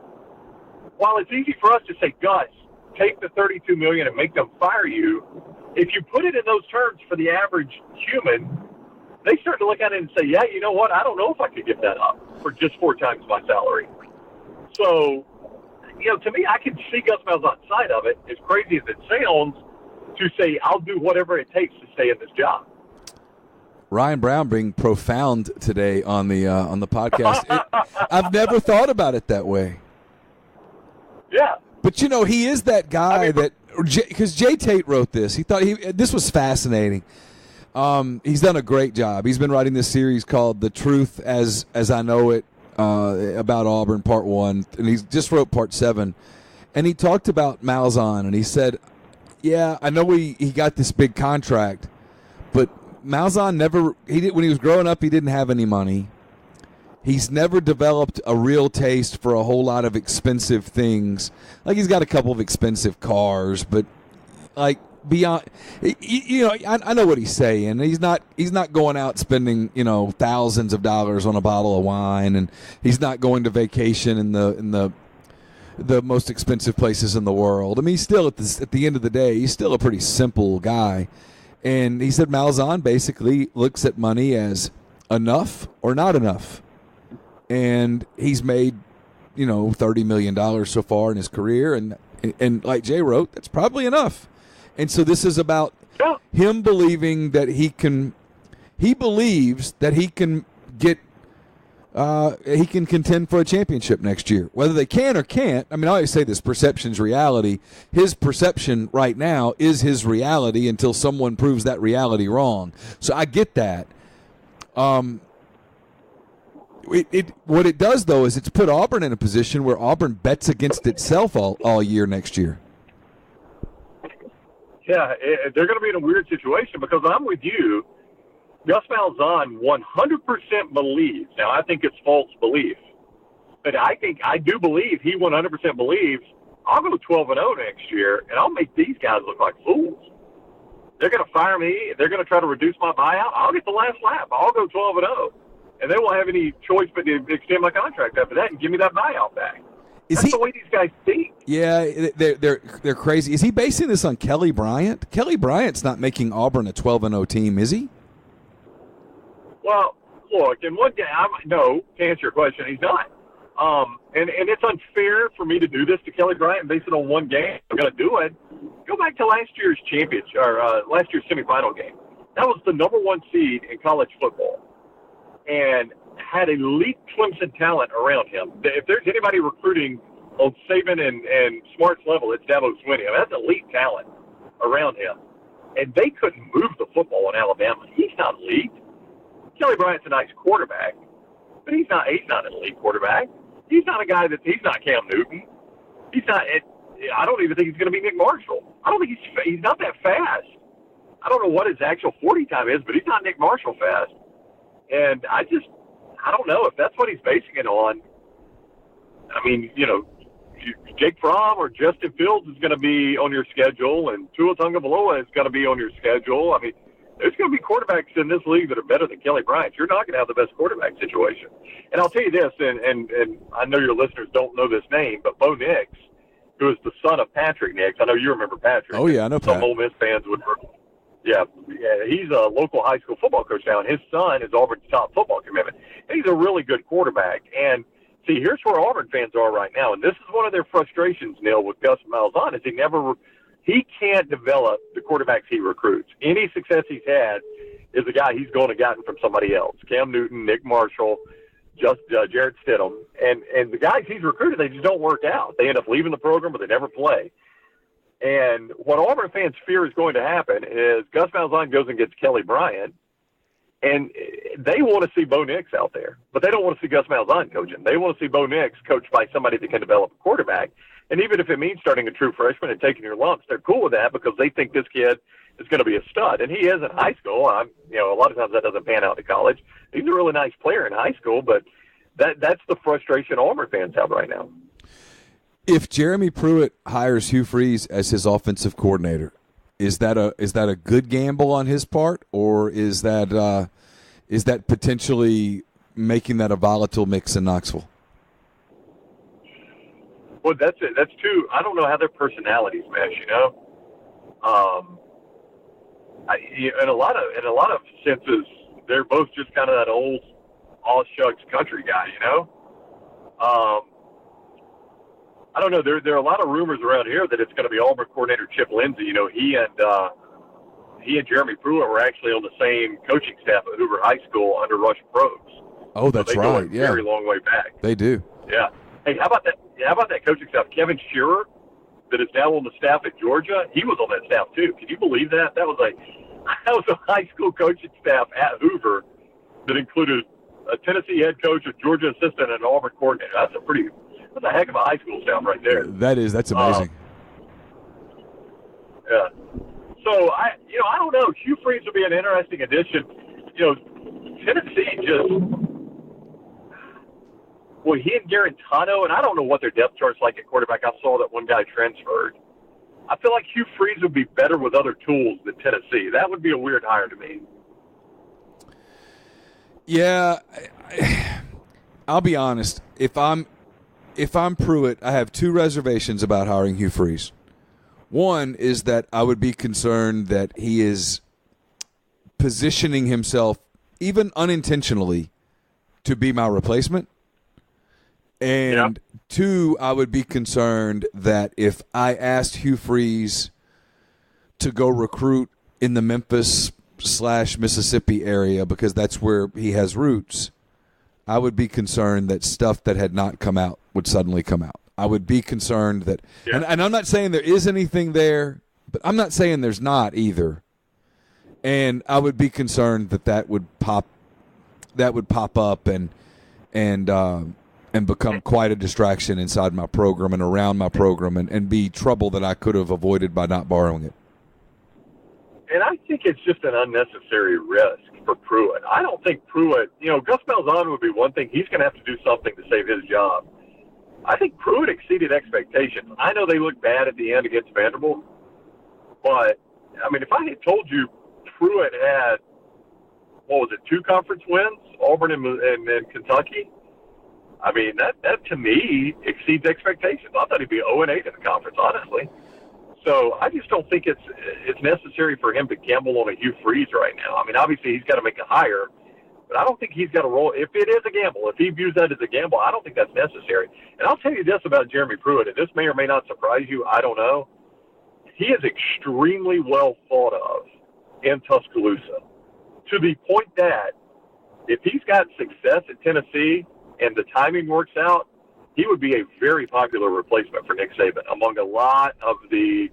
While it's easy for us to say, Gus, take the $32 million and make them fire you, if you put it in those terms for the average human, they start to look at it and say, yeah, you know what? I don't know if I could give that up for just 4 times my salary. So, to me, I can see Gus Malzahn's side of it, as crazy as it sounds, to say, I'll do whatever it takes to stay in this job. Ryan Brown being profound today on the podcast. I've never thought about it that way. Yeah. But, he is that guy because Jay Tate wrote this. He thought this was fascinating. He's done a great job. He's been writing this series called The Truth as I Know It, about Auburn, Part 1, and he just wrote Part 7. And he talked about Malzahn, and he said, yeah, I know he got this big contract, but Malzahn when he was growing up, he didn't have any money. He's never developed a real taste for a whole lot of expensive things. Like, he's got a couple of expensive cars, but like beyond, I know what he's saying. He's not going out spending thousands of dollars on a bottle of wine, and he's not going to vacation in the most expensive places in the world. I mean, he's still at the end of the day, he's still a pretty simple guy. And he said Malzahn basically looks at money as enough or not enough. And he's made, $30 million so far in his career. And like Jay wrote, that's probably enough. And so this is about him believing that he believes that he can get, he can contend for a championship next year. Whether they can or can't, I mean, I always say this, perception's reality. His perception right now is his reality until someone proves that reality wrong. So I get that. What it does, though, is it's put Auburn in a position where Auburn bets against itself all year next year. Yeah, they're going to be in a weird situation because I'm with you. Gus Malzahn 100% believes. Now, I think it's false belief, but I do believe he 100% believes I'll go 12-0 next year, and I'll make these guys look like fools. They're going to fire me. They're going to try to reduce my buyout. I'll get the last lap. I'll go 12-0, and they won't have any choice but to extend my contract after that and give me that buyout back. That's the way these guys think. Yeah, they're crazy. Is he basing this on Kelly Bryant? Kelly Bryant's not making Auburn a 12-0 team, is he? Well, look, in one game, no, to answer your question, he's not. And it's unfair for me to do this to Kelly Bryant and base it on one game. I'm going to do it. Go back to last year's championship, or last year's semifinal game. That was the number 1 seed in college football and had elite Clemson talent around him. If there's anybody recruiting on Saban and Smart's level, it's Dabo Swinney. I mean, that's elite talent around him. And they couldn't move the football in Alabama. He's not elite. Kelly Bryant's a nice quarterback, but he's not an elite quarterback. He's not a guy he's not Cam Newton. I don't even think he's going to be Nick Marshall. I don't think he's not that fast. I don't know what his actual 40 time is, but he's not Nick Marshall fast. And I don't know if that's what he's basing it on. I mean, Jake Fromm or Justin Fields is going to be on your schedule, and Tua Tagovailoa is going to be on your schedule. I mean, there's going to be quarterbacks in this league that are better than Kelly Bryant. You're not going to have the best quarterback situation. And I'll tell you this, and I know your listeners don't know this name, but Bo Nix, who is the son of Patrick Nix. I know you remember Patrick. Oh, yeah, I know Pat. Some Ole Miss fans would. Yeah, he's a local high school football coach now, and his son is Auburn's top football commitment. And he's a really good quarterback. And See, here's where Auburn fans are right now, and this is one of their frustrations, Neil, with Gus Malzahn, is he can't develop the quarterbacks he recruits. Any success he's had is a guy he's going to gotten from somebody else. Cam Newton, Nick Marshall, Jarrett Stidham. And the guys he's recruited, they just don't work out. They end up leaving the program, but they never play. And what Auburn fans fear is going to happen is Gus Malzahn goes and gets Kelly Bryant, and they want to see Bo Nix out there, but they don't want to see Gus Malzahn coaching. They want to see Bo Nix coached by somebody that can develop a quarterback. And even if it means starting a true freshman and taking your lumps, they're cool with that because they think this kid is going to be a stud. And he is in high school. A lot of times that doesn't pan out in college. He's a really nice player in high school, but that's the frustration Auburn fans have right now. If Jeremy Pruitt hires Hugh Freeze as his offensive coordinator, is that a good gamble on his part, or is that potentially making that a volatile mix in Knoxville? Well, that's it. That's two. I don't know how their personalities mesh. In a lot of senses, they're both just kind of that old, all shucks country guy. I don't know. There are a lot of rumors around here that it's going to be Auburn coordinator Chip Lindsey. He and Jeremy Pruitt were actually on the same coaching staff at Hoover High School under Rush Probst. Oh, that's right. Go a very long way back. They do. Yeah. Hey, how about that? How about that coaching staff? Kevin Shearer, that is now on the staff at Georgia. He was on that staff too. Can you believe that? That was a high school coaching staff at Hoover that included a Tennessee head coach, a Georgia assistant, and an Auburn coordinator. That's a heck of a high school staff right there. That's amazing. Yeah. So I don't know. Hugh Freeze would be an interesting addition. Tennessee he and Garantano, and I don't know what their depth chart's like at quarterback. I saw that one guy transferred. I feel like Hugh Freeze would be better with other tools than Tennessee. That would be a weird hire to me. Yeah, I'll be honest. If I'm Pruitt, I have two reservations about hiring Hugh Freeze. One is that I would be concerned that he is positioning himself, even unintentionally, to be my replacement. And two, I would be concerned that if I asked Hugh Freeze to go recruit in the Memphis/Mississippi area, because that's where he has roots, I would be concerned that stuff that had not come out would suddenly come out. I would be concerned that, and I'm not saying there is anything there, but I'm not saying there's not either. And I would be concerned that would pop up and become quite a distraction inside my program and around my program and be trouble that I could have avoided by not borrowing it. And I think it's just an unnecessary risk for Pruitt. I don't think Pruitt, Gus Malzahn would be one thing. He's going to have to do something to save his job. I think Pruitt exceeded expectations. I know they looked bad at the end against Vanderbilt, but, if I had told you Pruitt had, 2 conference wins, Auburn and Kentucky, that to me exceeds expectations. I thought he'd be 0-8 in the conference, honestly. So I just don't think it's necessary for him to gamble on a Hugh Freeze right now. Obviously he's got to make a hire, but I don't think he's got to roll. If it is a gamble, if he views that as a gamble, I don't think that's necessary. And I'll tell you this about Jeremy Pruitt, and this may or may not surprise you. I don't know. He is extremely well thought of in Tuscaloosa, to the point that if he's got success at Tennessee and the timing works out, he would be a very popular replacement for Nick Saban among a lot of the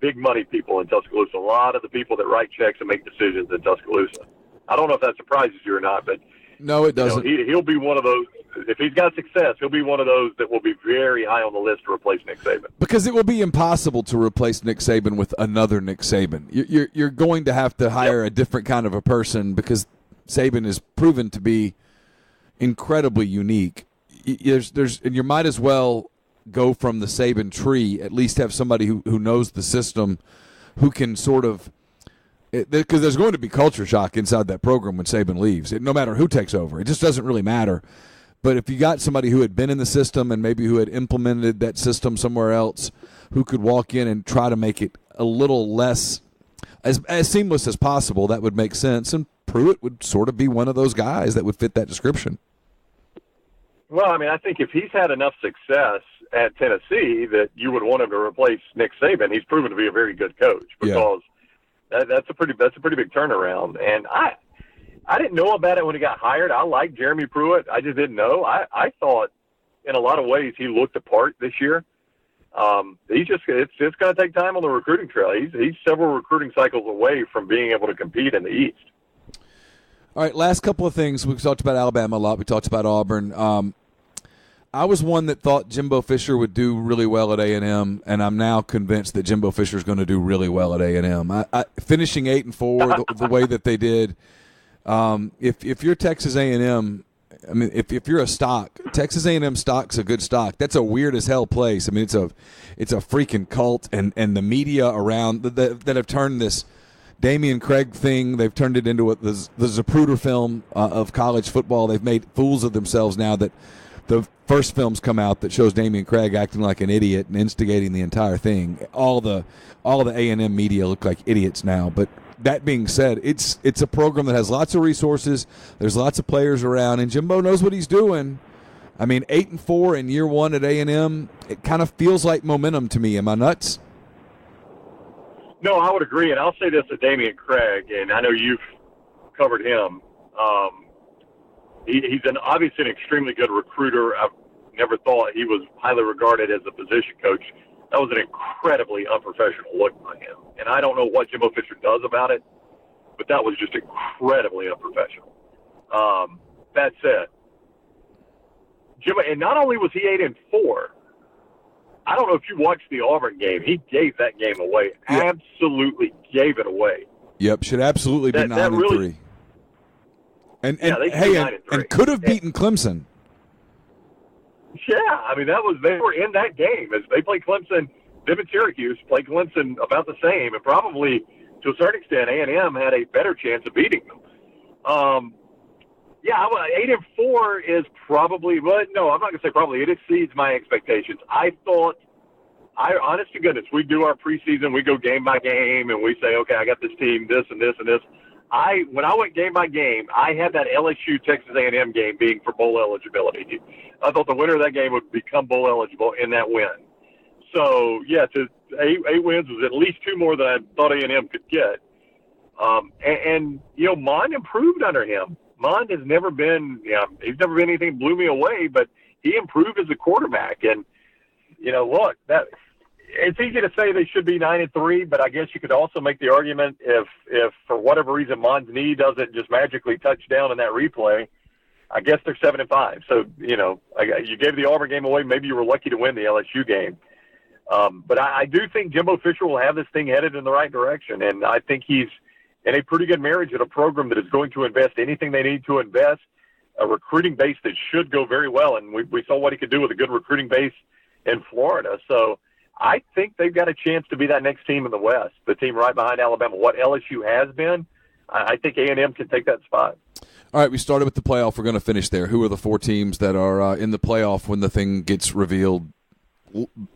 big money people in Tuscaloosa, a lot of the people that write checks and make decisions in Tuscaloosa. I don't know if that surprises you or not, but no, it doesn't. He'll be one of those. If he's got success, he'll be one of those that will be very high on the list to replace Nick Saban. Because it will be impossible to replace Nick Saban with another Nick Saban. You're going to have to hire a different kind of a person because Saban is proven to be incredibly unique. And you might as well go from the Saban tree, at least have somebody who knows the system, who can sort of – because there's going to be culture shock inside that program when Saban leaves, no matter who takes over. It just doesn't really matter. But if you got somebody who had been in the system and maybe who had implemented that system somewhere else, who could walk in and try to make it a little less as seamless as possible, that would make sense. And Pruitt would sort of be one of those guys that would fit that description. Well, I mean, I think if he's had enough success at Tennessee that you would want him to replace Nick Saban, he's proven to be a very good coach because that's a pretty big turnaround. And I didn't know about it when he got hired. I like Jeremy Pruitt. I just didn't know. I thought in a lot of ways he looked the part this year. It's going to take time on the recruiting trail. He's several recruiting cycles away from being able to compete in the East. All right, last couple of things. We've talked about Alabama a lot. We talked about Auburn. I was one that thought Jimbo Fisher would do really well at A&M, and I'm now convinced that Jimbo Fisher is going to do really well at A&M. Finishing 8-4 the way that they did. If you're Texas A&M, I mean, if you're a stock, Texas A&M stock's a good stock. That's a weird as hell place. I mean, it's a freaking cult, and the media around that have turned this Damian Craig thing, they've turned it into the Zapruder film of college football. They've made fools of themselves now that the first film's come out that shows Damian Craig acting like an idiot and instigating the entire thing. All the A&M media look like idiots now. But that being said, it's a program that has lots of resources. There's lots of players around, and Jimbo knows what he's doing. I mean, 8-4 in year one at A&M, it kind of feels like momentum to me. Am I nuts? No, I would agree, and I'll say this to Damian Craig, and I know you've covered him. He's obviously an extremely good recruiter. I've never thought he was highly regarded as a position coach. That was an incredibly unprofessional look by him, and I don't know what Jimbo Fisher does about it, but that was just incredibly unprofessional. That said, Jimbo, and not only was he 8-4, I don't know if you watched the Auburn game. He gave that game away. Yeah. Absolutely gave it away. Yep, should absolutely be 9-3. And could have beaten Clemson. Yeah, I mean they were in that game as they played Clemson. Them and Syracuse played Clemson about the same, and probably to a certain extent A&M had a better chance of beating them. 8-4 is probably, but no, I'm not going to say probably. It exceeds my expectations. Honest to goodness, we do our preseason, we go game by game, and we say, okay, I got this team, this and this and this. When I went game by game, I had that LSU Texas A&M game being for bowl eligibility. I thought the winner of that game would become bowl eligible in that win. So yeah, to eight wins was at least two more than I thought A&M could get. And Mond improved under him. Mond has never been, he's never been anything that blew me away, but he improved as a quarterback. And, look, it's easy to say they should be 9-3, but I guess you could also make the argument if for whatever reason Mond's knee doesn't just magically touch down in that replay, I guess they're 7-5. So, you gave the Auburn game away. Maybe you were lucky to win the LSU game. But I do think Jimbo Fisher will have this thing headed in the right direction, and I think he's in a pretty good marriage at a program that is going to invest anything they need to invest, a recruiting base that should go very well. And we saw what he could do with a good recruiting base in Florida. So I think they've got a chance to be that next team in the West, the team right behind Alabama. What LSU has been, I think A&M can take that spot. All right, we started with the playoff. We're going to finish there. Who are the four teams that are in the playoff when the thing gets revealed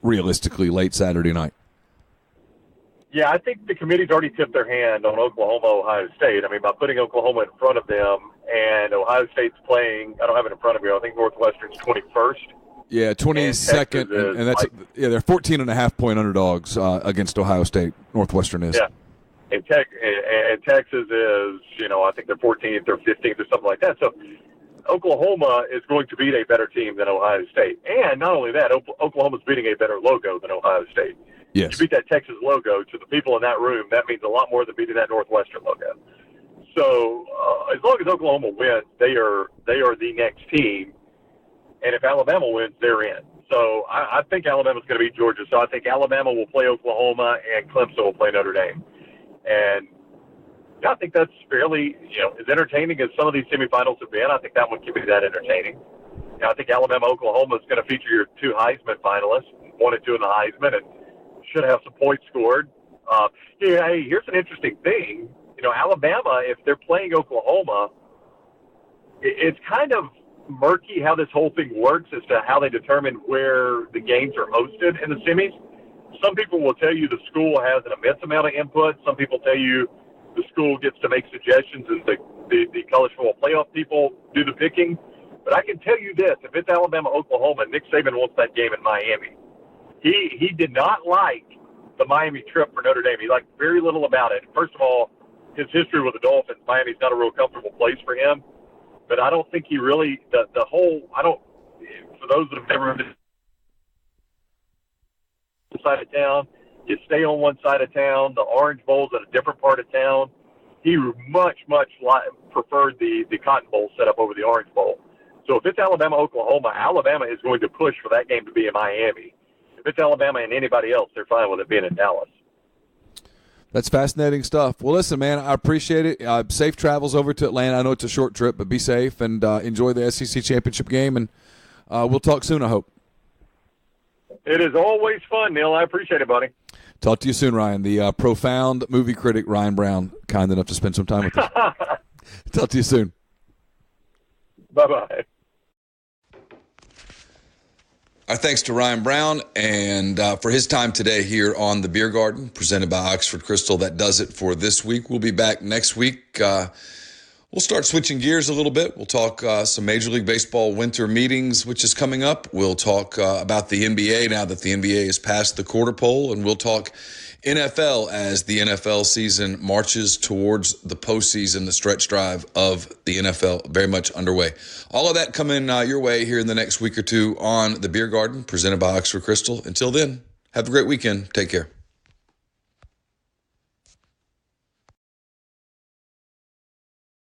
realistically late Saturday night? Yeah, I think the committee's already tipped their hand on Oklahoma, Ohio State. I mean, by putting Oklahoma in front of them, and Ohio State's playing, I don't have it in front of me, I think Northwestern's 21st. Yeah, 22nd, and that's they're 14.5-point underdogs against Ohio State. Northwestern is. Yeah, and Texas is, I think they're 14th or 15th or something like that. So Oklahoma is going to beat a better team than Ohio State, and not only that, Oklahoma's beating a better logo than Ohio State. Yes. You beat that Texas logo to the people in that room, that means a lot more than beating that Northwestern logo. So as long as Oklahoma wins, they are the next team. And if Alabama wins, they're in. So I think Alabama's going to beat Georgia. So I think Alabama will play Oklahoma and Clemson will play Notre Dame. And I think that's fairly, as entertaining as some of these semifinals have been, I think that one can be that entertaining. I think Alabama-Oklahoma is going to feature your two Heisman finalists, 1 and 2 in the Heisman, and should have some points scored. Hey, here's an interesting thing. Alabama, if they're playing Oklahoma, it's kind of murky how this whole thing works as to how they determine where the games are hosted in the semis. Some people will tell you the school has an immense amount of input. Some people tell you the school gets to make suggestions as the college football playoff people do the picking. But I can tell you this: if it's Alabama-Oklahoma, Nick Saban wants that game in Miami. He did not like the Miami trip for Notre Dame. He liked very little about it. First of all, his history with the Dolphins, Miami's not a real comfortable place for him. But I don't think he really for those that have never been side of town, you stay on one side of town. The Orange Bowl's at a different part of town. He much preferred the Cotton Bowl set up over the Orange Bowl. So if it's Alabama-Oklahoma, Alabama is going to push for that game to be in Miami. If it's Alabama and anybody else, they're fine with it being in Dallas. That's fascinating stuff. Well, listen, man, I appreciate it. Safe travels over to Atlanta. I know it's a short trip, but be safe and enjoy the SEC championship game. And we'll talk soon, I hope. It is always fun, Neil. I appreciate it, buddy. Talk to you soon, Ryan. The profound movie critic, Ryan Brown, kind enough to spend some time with us. Talk to you soon. Bye-bye. Our thanks to Ryan Brown and for his time today here on the Beer Garden, presented by Oxford Crystal. That does it for this week. We'll be back next week. We'll start switching gears a little bit. We'll talk some Major League Baseball winter meetings, which is coming up. We'll talk about the NBA now that the NBA is past the quarter pole, and we'll talk NFL as the NFL season marches towards the postseason, the stretch drive of the NFL very much underway. All of that coming your way here in the next week or two on the Beer Garden, presented by Oxford Crystal. Until then, have a great weekend. Take care.